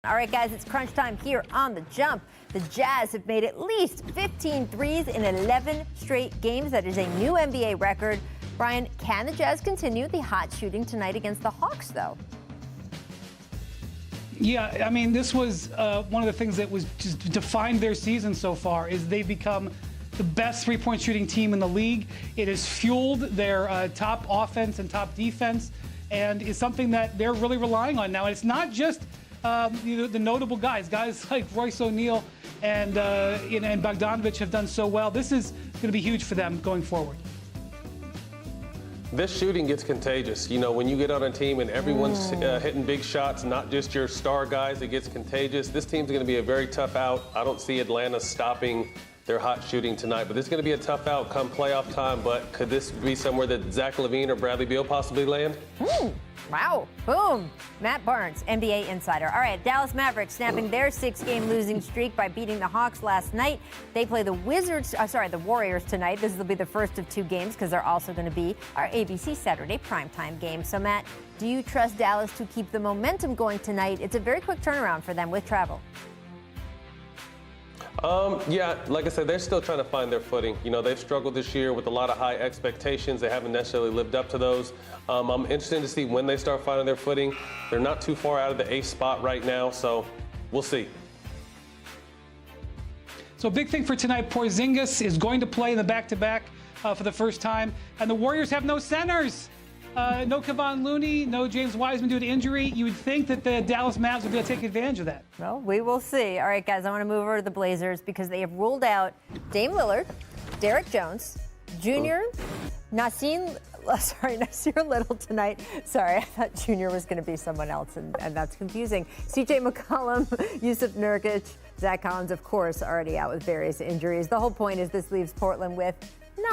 All right, guys, it's crunch time here on The Jump. The Jazz have made at least 15 threes in 11 straight games. That is a new NBA record. Brian, can the Jazz continue the hot shooting tonight against the Hawks, though? Yeah, I mean, this was one of the things that was just defined their season so far is they've become the best three-point shooting team in the league. It has fueled their top offense and top defense, and is something that they're really relying on now. And it's not just the notable guys like Royce O'Neal and Bogdanovic have done so well. This is going to be huge for them going forward. This shooting gets contagious. You know, when you get on a team and everyone's hitting big shots, not just your star guys, it gets contagious. This team's going to be a very tough out. I don't see Atlanta stopping their hot shooting tonight, but this is going to be a tough out come playoff time. But could this be somewhere that Zach LaVine or Bradley Beal possibly land? Wow. Boom. Matt Barnes, NBA insider. All right, Dallas Mavericks snapping their 6-game losing streak by beating the Hawks last night. They play the Warriors tonight. This will be the first of 2 games because they're also going to be our ABC Saturday primetime game. So, Matt, do you trust Dallas to keep the momentum going tonight? It's a very quick turnaround for them with travel. Yeah, like I said, they're still trying to find their footing. You know, they've struggled this year with a lot of high expectations. They haven't necessarily lived up to those. I'm interested to see when they start finding their footing. They're not too far out of the 8th spot right now, so we'll see. So big thing for tonight, Porzingis is going to play in the back-to-back for the first time. And the Warriors have no centers. No Kevon Looney, no James Wiseman due to injury. You would think that the Dallas Mavs would be able to take advantage of that. Well, we will see. All right, guys, I want to move over to the Blazers because they have ruled out Dame Lillard, Derek Jones, Jr., Nasir Little tonight. Sorry, I thought Jr. was going to be someone else, and that's confusing. C.J. McCollum, Yusuf Nurkic, Zach Collins, of course, already out with various injuries. The whole point is this leaves Portland with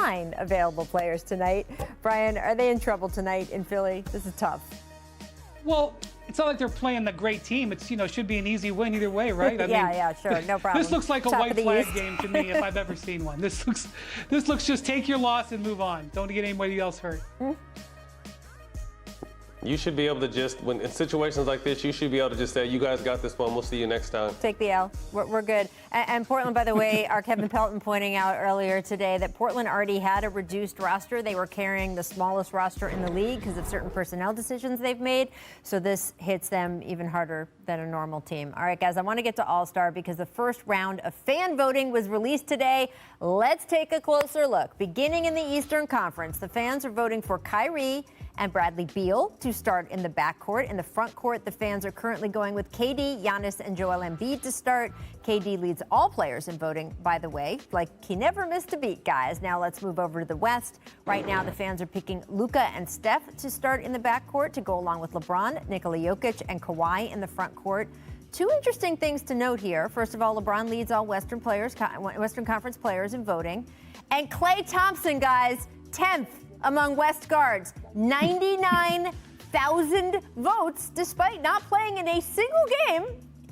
9 available players tonight. Brian, are they in trouble tonight in Philly? This is tough. Well, it's not like they're playing the great team. It's, should be an easy win either way, right? I mean, sure, no problem. This looks like a white flag game to me if I've ever seen one. This looks just take your loss and move on. Don't get anybody else hurt. You should be able to just, when in situations like this, you should be able to just say, you guys got this one. We'll see you next time. Take the L. We're good. And Portland, by the way, our Kevin Pelton pointing out earlier today that Portland already had a reduced roster. They were carrying the smallest roster in the league because of certain personnel decisions they've made. So this hits them even harder than a normal team. All right, guys, I want to get to All-Star because the first round of fan voting was released today. Let's take a closer look. Beginning in the Eastern Conference, the fans are voting for Kyrie and Bradley Beal to start in the backcourt. In the front court, the fans are currently going with KD, Giannis, and Joel Embiid to start. KD leads all players in voting, by the way. Like, he never missed a beat, guys. Now let's move over to the West. Right now, the fans are picking Luka and Steph to start in the backcourt to go along with LeBron, Nikola Jokic, and Kawhi in the front court. 2 interesting things to note here. First of all, LeBron leads all Western Conference players in voting. And Klay Thompson, guys, 10th among West guards, 99,000 votes, despite not playing in a single game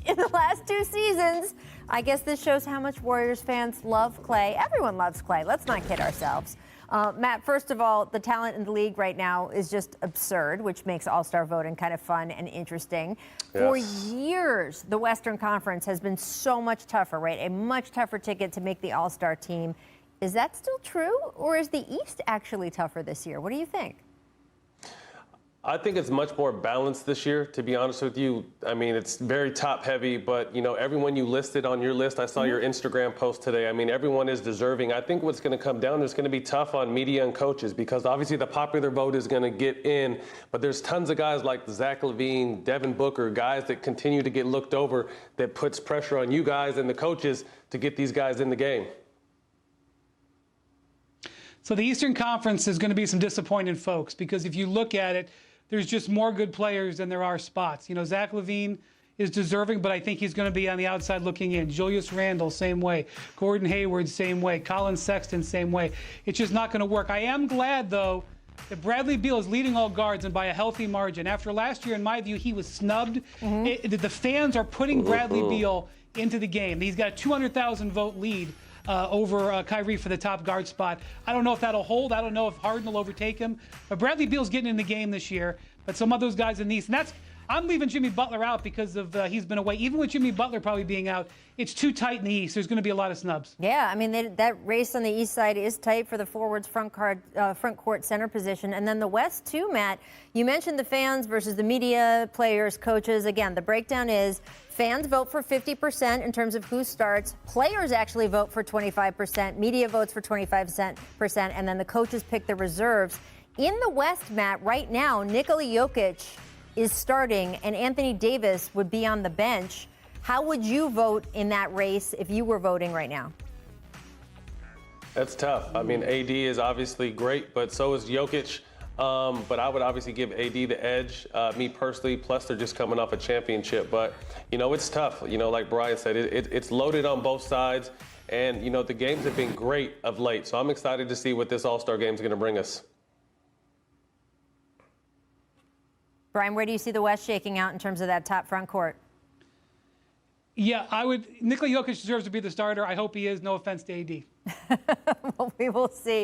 in the last 2 seasons. I guess this shows how much Warriors fans love Klay. Everyone loves Klay. Let's not kid ourselves. Matt, first of all, the talent in the league right now is just absurd, which makes All-Star voting kind of fun and interesting. Yes. For years, the Western Conference has been so much tougher, right? A much tougher ticket to make the All-Star team. Is that still true, or is the East actually tougher this year? What do you think? I think it's much more balanced this year, to be honest with you. I mean, it's very top-heavy, but, everyone you listed on your list, I saw your Instagram post today. I mean, everyone is deserving. I think what's going to come down is going to be tough on media and coaches because obviously the popular vote is going to get in, but there's tons of guys like Zach LaVine, Devin Booker, guys that continue to get looked over that puts pressure on you guys and the coaches to get these guys in the game. So the Eastern Conference is going to be some disappointed folks because if you look at it, there's just more good players than there are spots. Zach LaVine is deserving, but I think he's going to be on the outside looking in. Julius Randle, same way. Gordon Hayward, same way. Colin Sexton, same way. It's just not going to work. I am glad, though, that Bradley Beal is leading all guards and by a healthy margin. After last year, in my view, he was snubbed. The fans are putting Bradley Beal into the game. He's got a 200,000 vote lead over Kyrie for the top guard spot. I don't know if that'll hold. I don't know if Harden will overtake him. But Bradley Beal's getting in the game this year. But some of those guys in the East, and I'm leaving Jimmy Butler out because of he's been away. Even with Jimmy Butler probably being out, it's too tight in the East. There's going to be a lot of snubs. Yeah, I mean, that race on the East side is tight for the forwards front court center position. And then the West, too, Matt. You mentioned the fans versus the media, players, coaches. Again, the breakdown is fans vote for 50% in terms of who starts. Players actually vote for 25%. Media votes for 25%. And then the coaches pick the reserves. In the West, Matt, right now, Nikola Jokic is starting and Anthony Davis would be on the bench. How would you vote in that race if you were voting right now? That's tough. I mean, AD is obviously great, but so is Jokic. But I would obviously give AD the edge, me personally, plus they're just coming off a championship. But, it's tough. Like Brian said, it's loaded on both sides. And, the games have been great of late. So I'm excited to see what this All-Star game is going to bring us. Brian, where do you see the West shaking out in terms of that top front court? Yeah, Nikola Jokic deserves to be the starter. I hope he is. No offense to AD. Well, we will see.